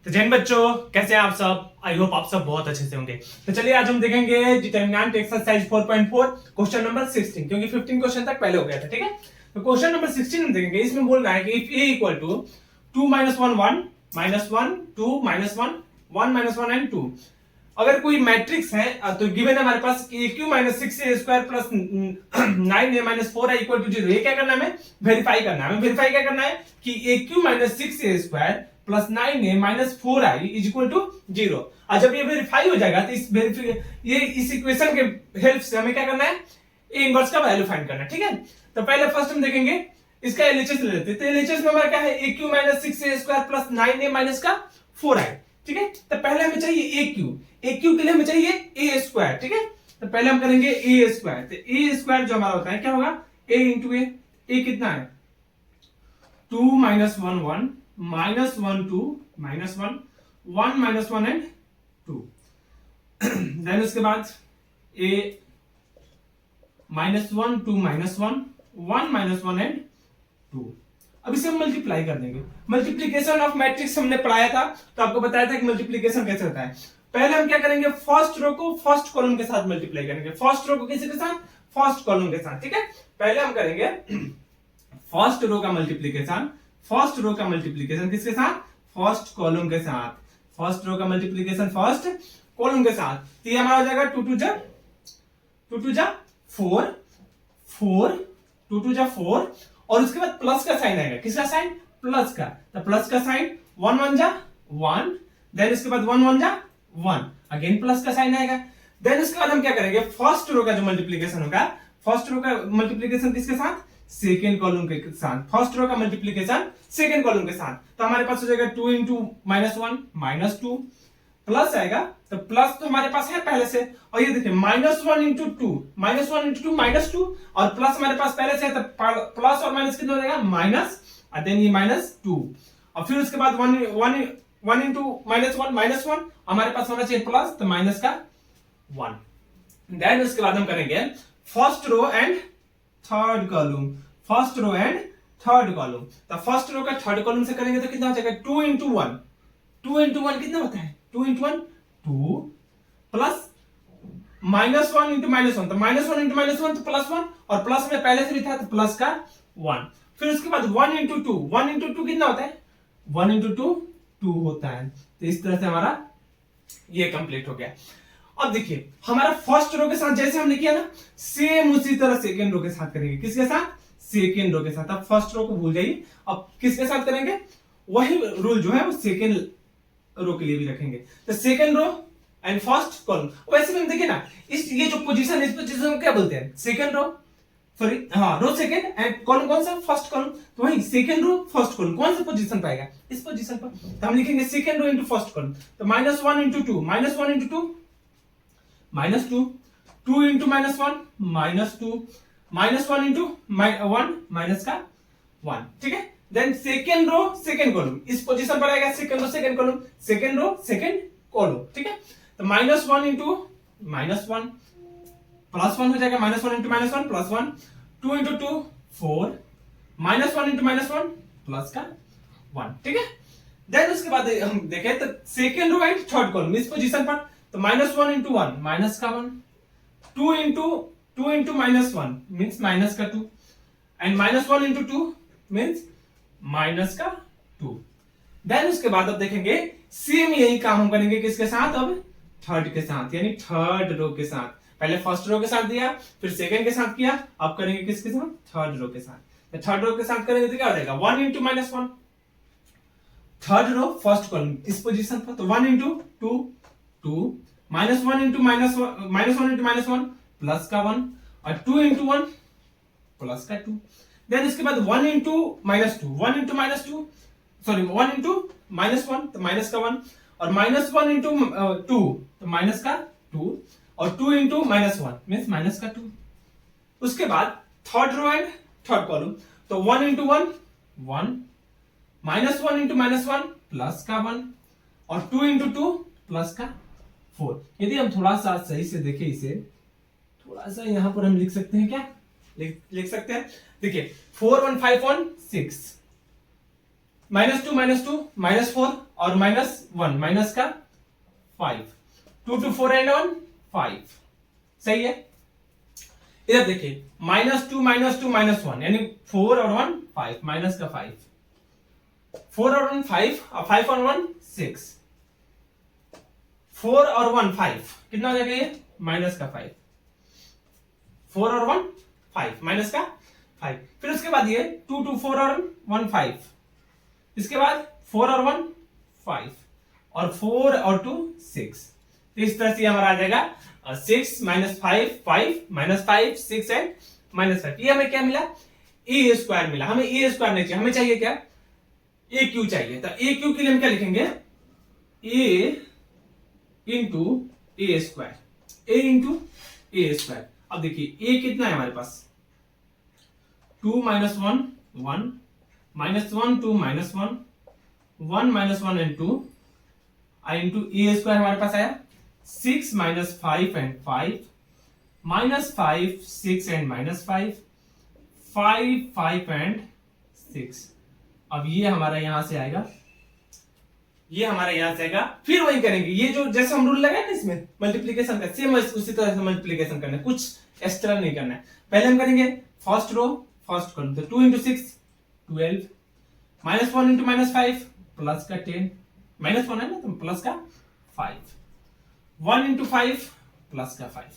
तो जैन बच्चों, कैसे हैं आप सब? आई होप आप सब बहुत अच्छे से होंगे। तो चलिए आज हम देखेंगे डिटरमिनेंट एक्सरसाइज 4.4 क्वेश्चन नंबर 16, क्योंकि 15 क्वेश्चन तक पहले हो गया था। ठीक है, तो क्वेश्चन नंबर 16 हम देखेंगे। इसमें बोल रहा है कि if a equal to 2 -1 1 -1 2 -1 1 -1 and 2, अगर कोई मैट्रिक्स है तो गिवन है हमारे पास कि aq - 6a square plus 9a - 4i equal to 0। ये क्या करना है? हमें वेरीफाई करना है। हमें वेरीफाई क्या करना है कि aq - 6a square plus 9a - 4i is equal to 0। और जब ये वेरीफाई हो जाएगा तो इस इक्वेशन के हेल्प से हमें क्या करना है? ए इनवर्स का वैल्यू फाइंड करना है। ठीक है, तो पहले फर्स्ट हम देखेंगे इसका एलएचएस ले लेते हैं। तो एलएचएस में हमारा क्या है? aq - 6a square plus 9a - का 4i। ठीक है, तो पहले हमें चाहिए aq के लिए हमें चाहिए a स्क्वायर। ठीक है, तो पहले हम करेंगे a स्क्वायर। तो a स्क्वायर जो हमारा होता है क्या होगा? a इंटू a कितना है? 2 - 1 1 -1 2 -1 1 -1 एंड 2। देन उसके बाद a -1 2 -1 1 -1 एंड 2। अब इसे हम मल्टीप्लाई कर देंगे। मल्टीप्लीकेशन ऑफ मैट्रिक्स हमने पढ़ाया था, तो आपको बताया था कि मल्टीप्लीकेशन कैसे होता है। पहले हम क्या करेंगे? फर्स्ट रो को फर्स्ट कॉलम के साथ मल्टीप्लाई करेंगे। फर्स्ट रो को किसी के साथ? फर्स्ट कॉलम के साथ। ठीक है, पहले हम करेंगे फर्स्ट रो का मल्टीप्लीकेशन। फर्स्ट रो का मल्टीप्लीकेशन किसके साथ? फर्स्ट कॉलम के साथ। फर्स्ट रो का मल्टीप्लीकेशन फर्स्ट कॉलम के साथ। तो ये हमारा हो जाएगा 2 2 जा 4 4 2 2 जा 4, और उसके बाद प्लस का साइन आएगा। किसका साइन? प्लस का। तो प्लस का साइन 1 1 जा 1, देन इसके बाद 1 1 जा 1, अगेन प्लस का साइन आएगा। देन उसके बाद हम क्या करेंगे? फर्स्ट रो का जो मल्टीप्लीकेशन होगा, फर्स्ट रो का मल्टीप्लीकेशन किसके साथ? सेकेंड कॉलम के साथ। फर्स्ट रो का मल्टीप्लीकेशन सेकेंड कॉलम के साथ। तो हमारे पास हो जाएगा 2 इंटू -1 -2, प्लस आएगा। तो प्लस तो हमारे पास है पहले से, और ये देखिए -1 इंटू 2 -1 इंटू 2 -2, और प्लस हमारे पास पहले से है, तो प्लस और माइनस कितना हो जाएगा? माइनस, और देन ये -2, और फिर उसके बाद 1 इंटू -1 हमारे पास होना चाहिए प्लस, तो माइनस का 1। देन उसके बाद हम करेंगे first row and third column. First row and third column. तो फर्स्ट रो का थर्ड कॉलम से करेंगे तो कितना हो जाएगा? 2 इंटू 1 2 इंटू 1 कितना होता है? 2 इंटू 1 2, प्लस -1 इंटू -1, तो -1 इंटू -1 तो +1, और प्लस में पहले से भी था तो प्लस का 1। फिर उसके बाद 1 इंटू 2 1 इंटू 2 कितना होता है? 1 इंटू 2 2 होता है। तो इस तरह से हमारा ये कंप्लीट हो गया। अब देखिए हमारा फर्स्ट रो के साथ जैसे हमने किया ना, सेम उसी तरह सेकेंड रो के साथ करेंगे। किसके साथ? सेकेंड रो के साथ। अब फर्स्ट रो को भूल जाइए, अब किसके साथ करेंगे? वही रूल जो है वो सेकेंड रो के लिए भी रखेंगे। तो second row and first column. वैसे भी हम देखिए ना, इस ये जो पोजीशन है, इस पोजीशन को क्या बोलते हैं? सेकेंड रो, सॉरी हाँ, रो सेकेंड एंड कॉलम कौन सा? First column. तो वही सेकेंड रो फर्स्ट कॉलम कौन सा पोजीशन पाएगा? इस पोजीशन पर। तो हम लिखेंगे second row into first column. तो -1 into 2 -1 into 2 -2 2 into -1 -2 -1 into 1 minus का 1। ठीक है, then second row second column इस पोजीशन पर आएगा। Second row second column, second row second column. ठीक है, तो -1 इंटू -1 +1 हो जाएगा। -1 इंटू -1 +1, 2 इंटू 2 4, -1 इंटू -1 प्लस का 1। ठीक है, देन उसके बाद हम देखें तो second row and third column इस पोजीशन पर, तो -1 इंटू 1 माइनस का 1, 2 इंटू -1 मीन्स माइनस का 2, एंड -1 इंटू 2 मीन्स माइनस का 2। देन उसके बाद अब देखेंगे सेम यही काम हम करेंगे किसके साथ? अब थर्ड के साथ, यानी थर्ड रो के साथ। पहले फर्स्ट रो के साथ दिया, फिर सेकेंड के साथ किया, अब करेंगे किसके साथ? थर्ड रो के साथ। तो थर्ड रो के साथ करेंगे तो क्या हो जाएगा? 1 into -1, third row first column इस पोजीशन पर, तो 1 इंटू 2 2, -1 इंटू -1 प्लस का 1, और 2 इंटू 1 प्लस का 2। देन इसके बाद 1 इंटू -2 1 इंटू -2 सॉरी 1 इंटू -1 तो माइनस का 1, और -1 इंटू 2 तो माइनस का 2, और 2 इंटू -1 मीन्स माइनस का 2। उसके बाद third row and third column, तो 1 इंटू 1 1, -1 इंटू -1 प्लस का 1, और 2 इंटू 2 प्लस का 4। यदि हम थोड़ा सा सही से देखें इसे, थोड़ा सा यहां पर हम लिख सकते हैं। क्या लिख सकते हैं? देखिए 4 1 5 1 6, -2 और -1 माइनस का 5, 2 to 4 and 1 5, सही है। इधर देखिए -2 -1 यानी 4 और 1 5, माइनस का 5, 4 और 1 5 और 5 और 1 6, 4 और 1 5, कितना हो जाएगा ये माइनस का 5, 4 और 1 5 माइनस का 5। फिर उसके बाद ये 2 to 4 और 1 5, इसके बाद 4 और 1 5 और 4 और 2 6। तो इस तरह से हमारा आ जाएगा 6 -5 5 -5 6 एंड -5। ये हमें क्या मिला ए स्क्वायर मिला। हमें ए स्क्वायर नहीं चाहिए, हमें चाहिए क्या ए क्यू चाहिए। तो ए क्यू के लिए हम क्या लिखेंगे ए इंटू ए स्क्वायर, ए इंटू ए स्क्वायर। अब देखिए ए कितना है हमारे पास 2 - 1 1 -1 2 -1 1 -1 and 2 I into A square हमारे पास आया 6 -5 and 5 -5 6 and -5 5 5 and 6। अब ये हमारा यहां से आएगा, ये हमारा यहां से आएगा। फिर वही करेंगे, ये जो जैसे हम रूल लगाए ना इसमें मल्टीप्लीकेशन का, सेम उसी तरह से मल्टीप्लीकेशन करना है, कुछ एक्स्ट्रा नहीं करना है। पहले हम करेंगे फर्स्ट रो फर्स्ट कॉलम, तो 2 into 6 12 -1 into -5 प्लस का 10, -1 है ना तो प्लस का 5, 1 into 5 प्लस का 5,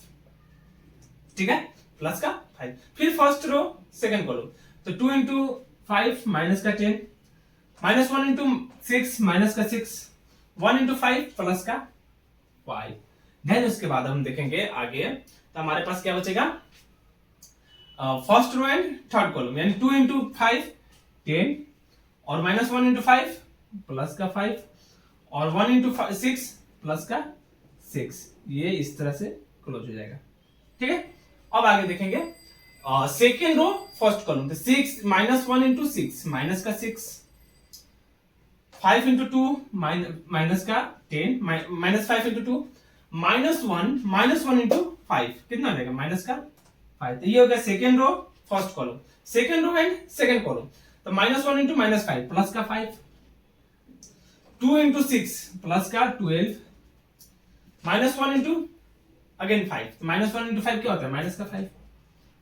ठीक है प्लस का 5। फिर फर्स्ट रो सेकंड कॉलम, तो 2 into 5 माइनस का 10, -1 into 6 माइनस का 6, 1 into 5 प्लस का 5। देन उसके बाद हम देखेंगे आगे, तो हमारे पास क्या बचेगा first row and third column, यानी 2 into 5 10 और -1 into 5 प्लस का 5 और 1 into 6 प्लस का 6। ये इस तरह से क्लोज हो जाएगा, ठीक है। अब आगे देखेंगे सेकेंड रो फर्स्ट कॉलम, तो 6 -1 into 6 माइनस का 6, 5 into 2 माइनस का 10 -5 into 2 -1 into 5 कितना हो जाएगा माइनस का 5। तो ये हो गया second row first column. Second row and second column, तो -1 into -5 प्लस का 5, 2 into 6 प्लस का 12, -1 into अगेन 5, तो -1 into 5 क्या होता है माइनस का 5,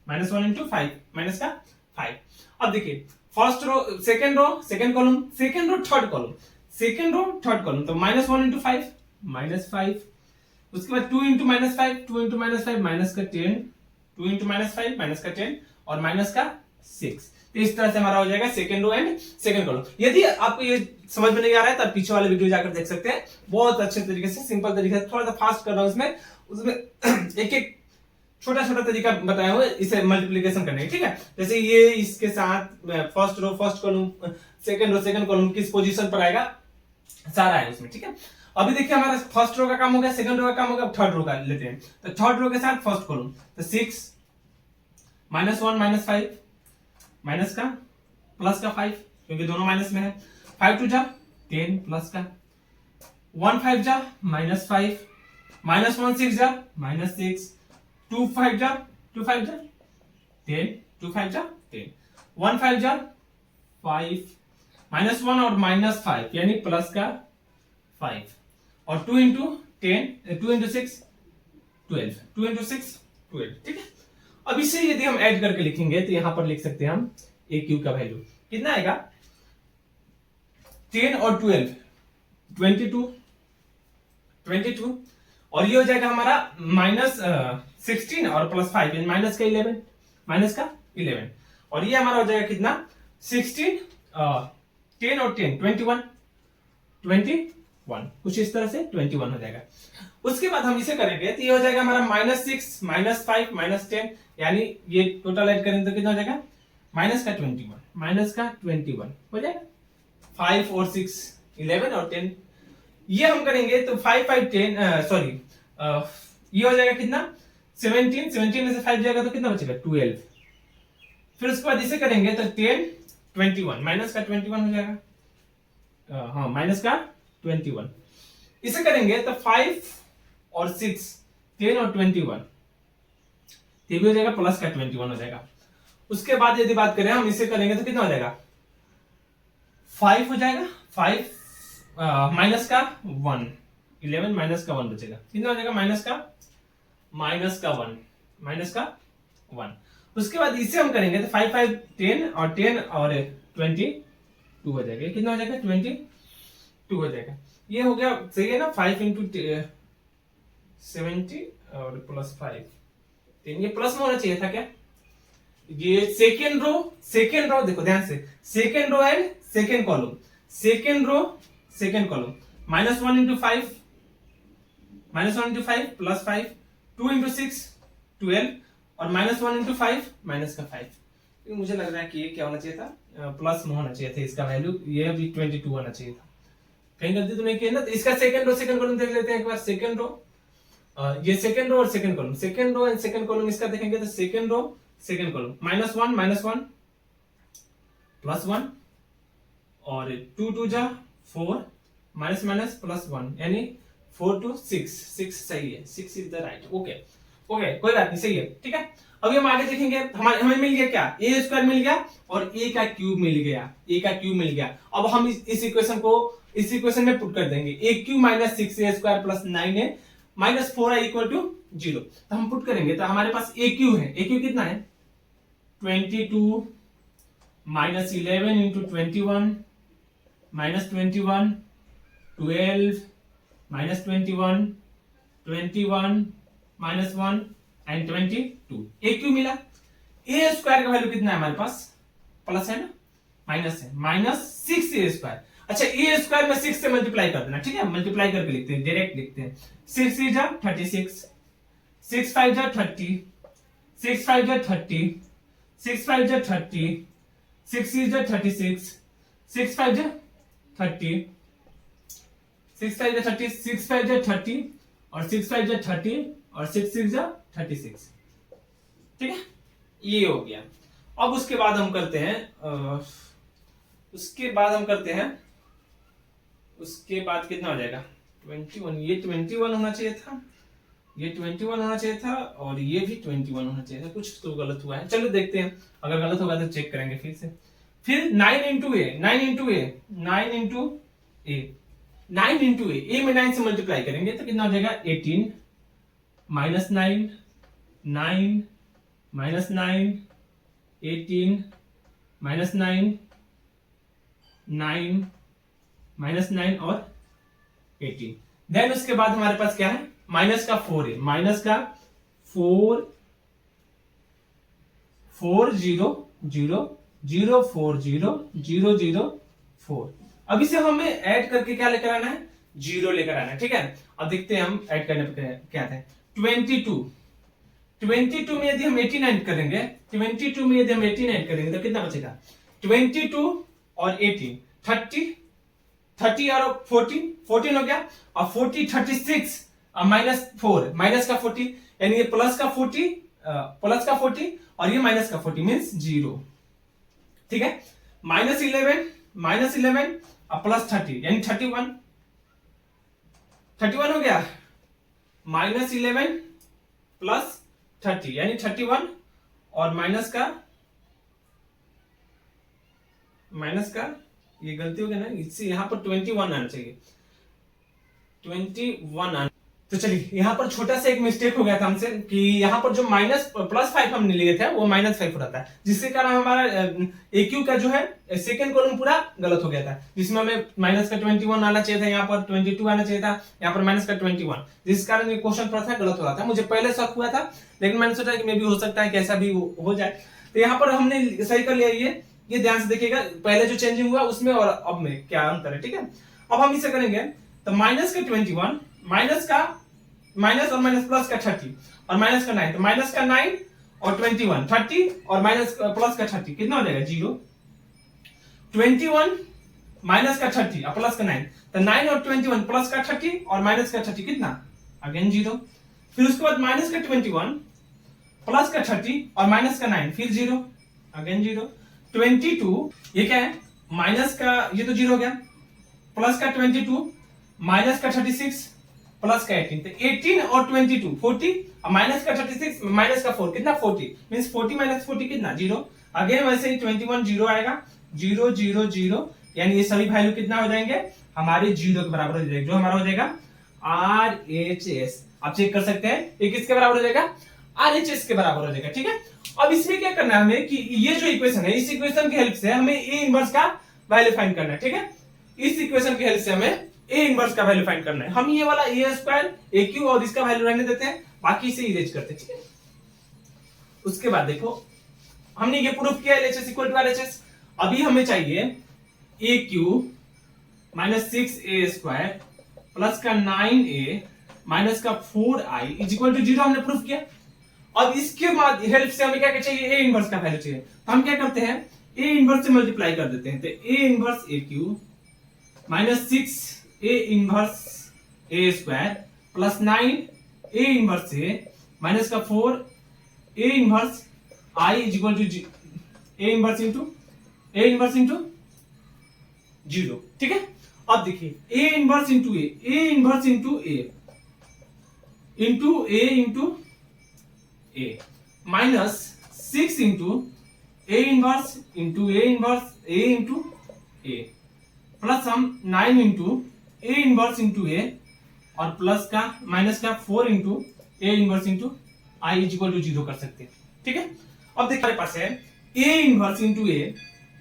-1 into 5 माइनस का 5। अब देखिए first row second column, second row third column, second row third column, तो -1 into 5 -5, उसके बाद 2 into -5 2 into -5 माइनस का 10, 2 into -5 माइनस का 10 और माइनस का 6। तो इस तरह से हमारा हो जाएगा second row and second column. यदि आपको ये समझ में नहीं आ रहा है तो आप पीछे वाले वीडियो जाकर देख सकते हैं, बहुत अच्छे तरीके से सिंपल तरीके से, थोड़ा सा फास्ट कर रहा हूं उसमें एक एक छोटा छोटा तरीका बताया हुआ इसे मल्टीप्लिकेशन करने की, ठीक है। जैसे ये इसके साथ first row first column, second row second column किस पोजीशन पर आएगा सारा है उसमें, ठीक है। अभी देखिए हमारा फर्स्ट रो का काम हो गया, सेकंड रो का काम हो गया, थर्ड रो का लेते हैं। तो थर्ड रो के साथ फर्स्ट कॉलम, तो 6 -1 -5 माइनस का प्लस का 5, क्योंकि दोनों माइनस में है, 5 2 जा 10 प्लस का 1 5 जा -5 -1 6 जा -6, 2 5 जा 10, 2 5 जा 10, 1 5 जा 5, -1 और -5 यानी प्लस का 5 और 2 into 10 2 into 6 12, 2 into 6 12, ठीक है। अब इसे यदि हम ऐड करके लिखेंगे तो यहां पर लिख सकते हैं हम ए क्यू का वैल्यू कितना आएगा 10 और 12 22 और ये हो जाएगा हमारा -16 और +5 यानी माइनस का 11 और ये हमारा हो जाएगा कितना 16 10 और 10 21 कुछ इस तरह से 21 हो जाएगा। उसके बाद हम इसे करेंगे तो ये हो जाएगा हमारा -6 -5 -10 यानी ये टोटल ऐड करेंगे तो कितना हो जाएगा -21 हो जाएगा। 5 और 6 11 और 10 ये हम करेंगे तो 5 5 10 सॉरी ये हो जाएगा कितना 17 में से 5 जाएगा तो कितना बचेगा 12। फिर उसके बाद इसे करेंगे तो 10 21 माइनस का 21 हो जाएगा, हाँ माइनस का 21। इसे करेंगे तो 5 और 6 10 और 21 ये भी हो जाएगा प्लस का 21 हो जाएगा। उसके बाद यदि बात करें हम इसे करेंगे तो कितना हो जाएगा 5 हो जाएगा, 5 माइनस का 1, 11 माइनस का 1 बचेगा, कितना हो जाएगा माइनस का 1, माइनस का 1। उसके बाद इसे हम करेंगे तो 5 5 10 और 10 और 22 हो जाएगा, कितना हो जाएगा 22 हो जाएगा। ये हो गया, सही है ना, 5 इंटू 70 और प्लस 5 10, ये प्लस में होना चाहिए था क्या? ये सेकेंड रो देखो ध्यान से, second row and second column, second row second column, -1 into 5, -1 into 5 plus 5, 2 into 6 12 और -1 इंटू 5 माइनस का 5। मुझे लग रहा है कि ये क्या होना चाहिए था, प्लस में होना चाहिए था इसका वैल्यू, ये भी 22 होना चाहिए था, कहीं गलती तो नहीं की ना। तो इसका सेकंड रो सेकंड कॉलम देख लेते हैं एक बार। सेकंड रो, ये सेकंड रो और second column, second row and second column इसका देखेंगे तो second row second column, -1 plus 1 और 2 2 जा 4 माइनस माइनस प्लस 1, यानी 4 2 6, 6 सही है, 6 is the right. Okay okay, कोई बात नहीं, सही है, ठीक है। अभी हम आगे देखेंगे, हमें मिल गया क्या, ए स्क्वायर मिल गया और ए का क्यूब मिल गया, ए का क्यूब मिल गया। अब हम इस इक्वेशन को इस इक्वेशन में पुट कर देंगे, a cube minus 6 a square plus 9 a minus 4 equal to 0। तो हम पुट करेंगे तो हमारे पास ए क्यू है, ए क्यू कितना है 22 minus 11 into 21 minus 21 12 minus 21 21 minus 1 and 22। A Q मिला। ए स्क्वायर का वैल्यू कितना है हमारे पास, प्लस है ना, माइनस है, -6 ए स्क्वायर। अच्छा, ए स्क्वायर में 6 से मल्टीप्लाई कर देना, ठीक है, मल्टीप्लाई करके लिखते हैं, डायरेक्ट लिखते हैं। 6 3 जा 36, 6 5 जा 30, 6 5 जा 30, 6 5 जा 30, 6 6 जा 36, 6 5 जा 30, 6 5 जा 30, 6 5 जा 30 और 6 5 जा 30 और 6 6 जा 36, ठीक है, ये हो गया। अब उसके बाद हम करते हैं उसके बाद कितना हो जाएगा 21, ये 21 होना चाहिए था, ये 21 होना चाहिए था और ये भी 21 होना चाहिए था, कुछ तो गलत हुआ है, चलो देखते हैं, अगर गलत होगा तो चेक करेंगे फिर से। फिर 9 इंटू ए, 9 इंटू ए, 9 इंटू ए, 9 इंटू ए में 9 से मल्टीप्लाई करेंगे तो कितना हो जाएगा 18 माइनस 9 9 माइनस 9 18 माइनस 9 9 माइनस 9 और 18। देन उसके बाद हमारे पास क्या है, माइनस का 4 है, माइनस का 4 4 0 0 0 4 0 0 0 4। अब इसे हमें ऐड करके क्या लेकर आना है, 0 लेकर आना है, ठीक है। अब देखते हैं हम ऐड करने पे क्या आता है। 22 में यदि हम 18 ऐड करेंगे, 22 में यदि हम 18 ऐड करेंगे तो कितना बचेगा 22 और 18 30 और 14 हो गया, और 40 36 माइनस 4 माइनस का 40, यानी ये प्लस का 40 और ये माइनस का 40 मींस 0, ठीक है। -11 और प्लस 30 यानी 31 हो गया, -11 प्लस 30 यानी 31 और माइनस का ये गलती हो गया ना, इससे यहां पर 21 आना चाहिए, 21 आना। तो चलिए यहाँ पर छोटा सा एक मिस्टेक हो गया था हमसे कि यहाँ पर जो +5 हमने लिए थे वो -5 हो रहा था, जिसके कारण हमारा AQ का जो है सेकंड कॉलम पूरा गलत हो गया था, जिसमें हमें माइनस का 21 आना चाहिए था, यहाँ पर 22 आना चाहिए था, यहाँ पर माइनस का 21, जिस कारण ये क्वेश्चन थोड़ा सा गलत हो रहा था। मुझे पहले शक हुआ था, लेकिन मैंने सोचा कि मे भी हो सकता है कि ऐसा भी हो जाए। तो यहाँ पर हमने सही कर लिया। ये ध्यान से देखिएगा, पहले जो चेंजिंग हुआ उसमें और अब में क्या अंतर है, ठीक है। अब हम इसे करेंगे तो माइनस का 21 माइनस और माइनस प्लस का 30 और माइनस का 9, तो माइनस का 9 और 21 30 और माइनस प्लस का 30 कितना हो जाएगा 0। 21 माइनस का 30 और प्लस का 9, तो 9 और 21 प्लस का 30 और माइनस का 30 कितना अगेन 0। फिर उसके बाद माइनस का 21 प्लस का 30 और माइनस का 9 फिर 0 अगेन 0। 22 ये क्या है, माइनस का ये तो 0 हो गया, प्लस का 22 माइनस का 36 प्लस का 18, तो 18 और 22 40 और माइनस का 36 माइनस का 4 कितना 40 मींस 40 माइनस 40 कितना 0। अगेन वैसे ही 21 0 आएगा 0 0 0, यानी ये सभी वैल्यू कितना हो जाएंगे हमारे 0 के बराबर हो जाएगा, जो हमारा हो जाएगा RHS। आप चेक कर सकते हैं ये किसके बराबर हो जाएगा RHS के बराबर हो जाएगा। ठीक है, अब इसमें क्या करना है हमें कि ये जो इक्वेशन है इस इक्वेशन की हेल्प से हमें ए इनवर्स का वैल्यू फाइंड करना है। ठीक है, इस इक्वेशन की हेल्प से हमें ए इनवर्स का वैल्यू फाइंड करना है। हम ये वाला ए स्क्वायर ए क्यू और इसका वैल्यू रहने देते हैं, बाकी इसे इरेज करते हैं। ठीक है, उसके बाद देखो हमने ये प्रूफ किया LHS इक्वल टू RHS। अभी हमें चाहिए a Q minus 6a square plus का 9a माइनस का 4i इज इक्वल टू 0 हमने प्रूफ किया। अब इसके बाद हेल्प से हमें क्या चाहिए ए इनवर्स का वैल्यू चाहिए। हम क्या करते हैं ए इनवर्स से मल्टीप्लाई कर देते हैं, तो A inverse A Q minus 6 A inverse A square plus 9 A inverse A minus का 4 A inverse I is equal to A inverse into 0। ठीक है, अब देखिए A inverse into A inverse into A minus 6 into A inverse into A plus हम 9 into A inverse into A और plus का minus का 4 into A inverse into I is equal to 0 कर सकते हैं। ठीक है, अब देखिए हमारे पास है ए इनवर्स इंटू ए,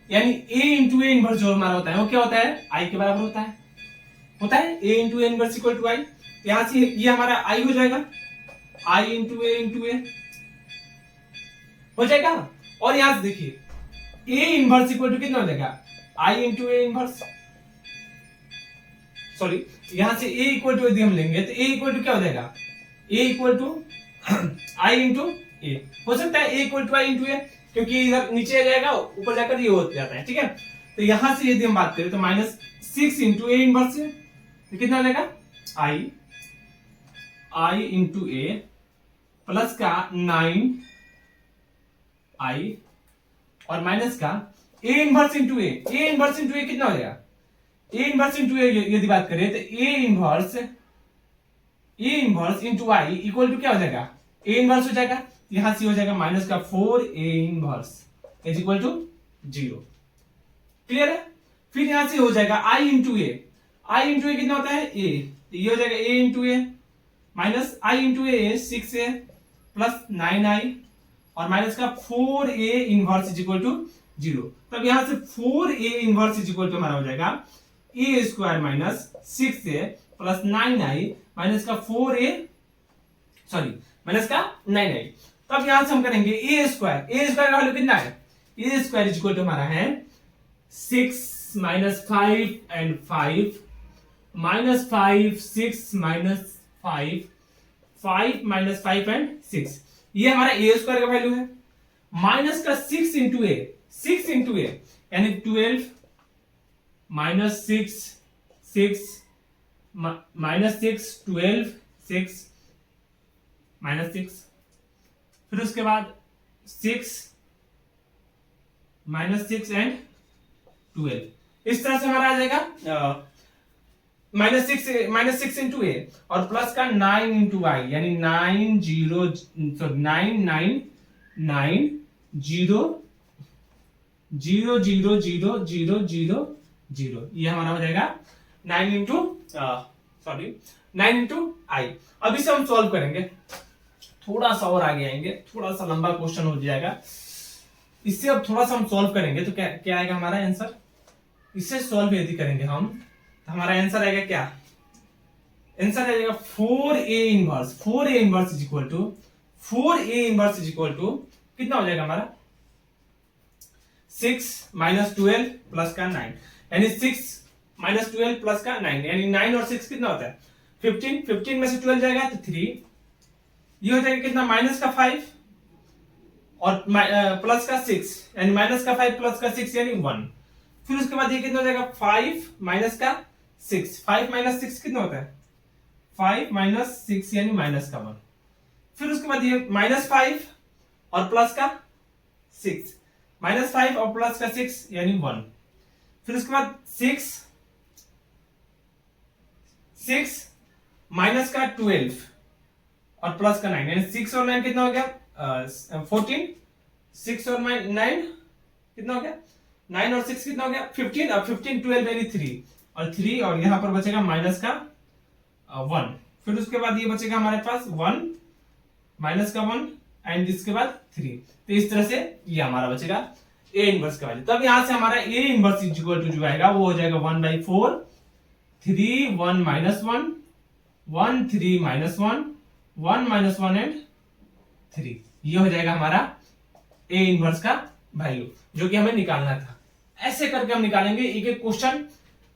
यानी ए इंटू ए इनवर्स जो हमारा होता है वो क्या होता है आई के बराबर होता है A into A inverse equal to I. यहां से ये हमारा आई हो जाएगा आई इंटू ए हो जाएगा, और यहां से देखिए ए इनवर्स इक्वल टू कितना हो जाएगा आई इंटू ए इनवर्स, सॉरी यहां से ए इक्वल टू यदि हम लेंगे तो ए इक्वल टू क्या हो जाएगा ए इक्वल टू आई इंटू ए। हो सकता है ए इक्वल टू आई इंटू ए, क्योंकि इधर नीचे आ जाएगा ऊपर जाकर ये हो जाता है। ठीक है, तो यहां से यदि हम बात करें तो माइनस 6 इंटू ए इनवर्स है तो कितना हो जाएगा आई इंटू ए प्लस का 9 आई और माइनस का ए इनवर्स इंटू ए कितना हो जाएगा ए इनवर्स इंटू ए यदि बात करें तो A inverse into I equal to क्या हो जाएगा ए इनवर्स हो जाएगा, यहां से हो जाएगा माइनस का 4 A inverse is equal to 0। Clear है, फिर यहां से हो जाएगा आई इंटू ए कितना होता है ए, ये हो जाएगा ए into A minus I into A 6a plus 9i और माइनस का 4a inverse is equal to 0। तब यहां से 4a inverse is equal to हमारा हो जाएगा a square minus 6a plus 9i minus का 4a माइनस का 9i। तब यहां से हम करेंगे ए स्क्वायर का वैल्यू कितना है ए स्क्वायर इज इक्वल टू हमारा है 6 minus 5 and 5 minus 5 6 minus 5 minus 5 and 6, ये हमारा ए स्क्वायर का वैल्यू है। माइनस का 6 इंटू ए यानी 12 माइनस 6 माइनस 6 12 6 माइनस 6, फिर उसके बाद 6 माइनस 6 एंड 12, इस तरह से हमारा आ जाएगा माइनस 6 इंटू ए और प्लस का 9 इंटू आई यानी 9 0 ये हमारा हो जाएगा 9 इंटू आई। अब इसे हम सॉल्व करेंगे, थोड़ा सा और आगे आएंगे, थोड़ा सा लंबा क्वेश्चन हो जाएगा। इससे अब थोड़ा सा हम सॉल्व करेंगे तो क्या आएगा हमारा आंसर, इसे सॉल्व यदि करेंगे हम तो हमारा आंसर आएगा क्या, आंसर आएगा 4a inverse is equal to कितना हो जाएगा हमारा 6 माइनस 12 प्लस का 9 यानी 6 माइनस 12 प्लस का 9 यानी 9 और 6 कितना होता है 15 में से 12 जाएगा तो 3, ये हो जाएगा कितना माइनस का 5 और प्लस का 6 यानी माइनस का 5 प्लस का 6 यानी 1, फिर उसके बाद ये कितना हो जाएगा 5 माइनस का 5 माइनस 6 कितना होता है 5 माइनस 6 यानी माइनस का 1, फिर उसके बाद ये माइनस 5 और प्लस का 6 माइनस 5 और प्लस का 6 यानी 1, फिर उसके बाद 6 माइनस का 12 और प्लस का 9 यानी 6 और 9 कितना हो गया 14, 6 और 9 कितना हो गया 9 और 6 कितना हो गया 15, अब 15 12 यानी 3 और 3 और यहाँ पर बचेगा माइनस का 1, फिर उसके बाद ये बचेगा हमारे पास 1 माइनस का 1 एंड इसके बाद 3। तो इस तरह से ये हमारा बचेगा ए इनवर्स का वैल्यू। तब यहां से हमारा A inverse is equal to जो आएगा वो हो जाएगा 1/4 3 1 माइनस 1 1 3 माइनस 1 1 माइनस 1 एंड 3। ये हो जाएगा हमारा ए इनवर्स का वैल्यू जो कि हमें निकालना था। ऐसे करके हम निकालेंगे एक एक क्वेश्चन,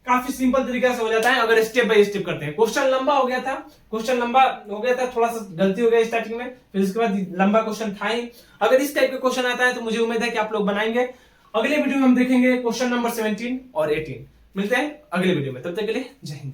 काफी सिंपल तरीके से हो जाता है अगर स्टेप बाय स्टेप करते हैं। क्वेश्चन लंबा हो गया था, थोड़ा सा गलती हो गया स्टार्टिंग में, फिर उसके बाद लंबा क्वेश्चन था ही। अगर इस टाइप का क्वेश्चन आता है तो मुझे उम्मीद है कि आप लोग बनाएंगे। अगले वीडियो में हम देखेंगे क्वेश्चन नंबर 17 और 18। मिलते हैं अगले वीडियो में, तब तक के लिए जय हिंद।